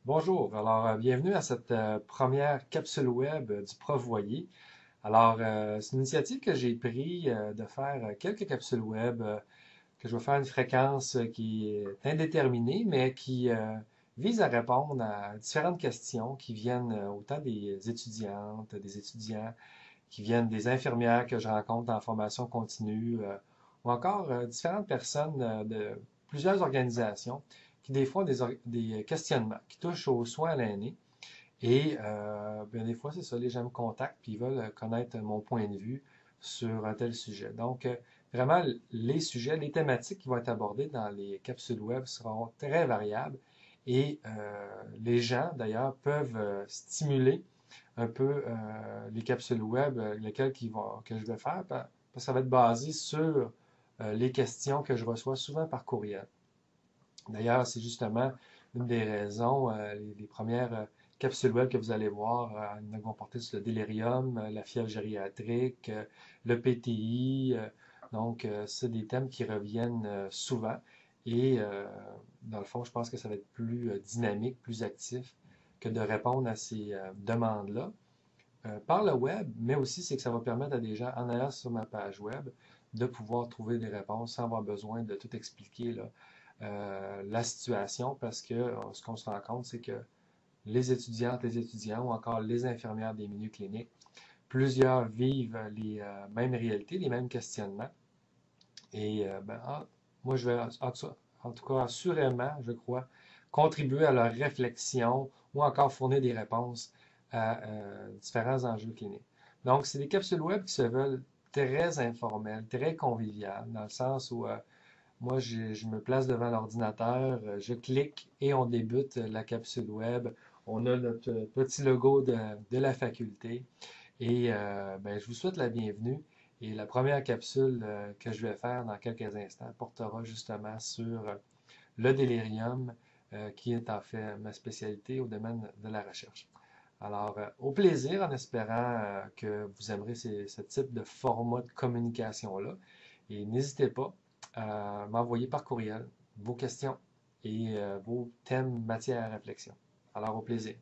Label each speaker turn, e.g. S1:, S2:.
S1: Bonjour, alors bienvenue à cette première capsule web du Prof Voyer. Alors, c'est une initiative que j'ai prise de faire quelques capsules web, que je vais faire une fréquence qui est indéterminée, mais qui vise à répondre à différentes questions qui viennent autant des étudiantes, des étudiants, qui viennent des infirmières que je rencontre en formation continue, ou encore différentes personnes de plusieurs organisations qui des fois ont des questionnements qui touchent aux soins à l'aîné. Et bien, des fois, c'est ça, les gens me contactent puis ils veulent connaître mon point de vue sur un tel sujet. Donc, vraiment, les sujets, les thématiques qui vont être abordées dans les capsules web seront très variables et les gens, d'ailleurs, peuvent stimuler un peu les capsules web, lesquelles que je vais faire, parce que ça va être basé sur les questions que je reçois souvent par courriel. D'ailleurs, c'est justement une des raisons, les premières capsules web que vous allez voir, vont porter sur le délirium, la fièvre gériatrique, le PTI. C'est des thèmes qui reviennent souvent. Et dans le fond, je pense que ça va être plus dynamique, plus actif que de répondre à ces demandes-là par le web, mais aussi c'est que ça va permettre à des gens, en allant sur ma page web, de pouvoir trouver des réponses sans avoir besoin de tout expliquer là, la situation, parce que ce qu'on se rend compte, c'est que les étudiantes, les étudiants ou encore les infirmières des milieux cliniques, plusieurs vivent les mêmes réalités, les mêmes questionnements. Et moi, je vais en tout cas assurément, je crois, contribuer à leur réflexion ou encore fournir des réponses à différents enjeux cliniques. Donc, c'est des capsules web qui se veulent très informelles, très conviviales, dans le sens où moi, je me place devant l'ordinateur, je clique et on débute la capsule web. On a notre petit logo de la faculté. Et je vous souhaite la bienvenue. Et la première capsule que je vais faire dans quelques instants portera justement sur le délirium, qui est en fait ma spécialité au domaine de la recherche. Alors, au plaisir, en espérant que vous aimerez ce type de format de communication-là. Et n'hésitez pas à m'envoyer par courriel vos questions et vos thèmes, matières à réflexion. Alors, au plaisir.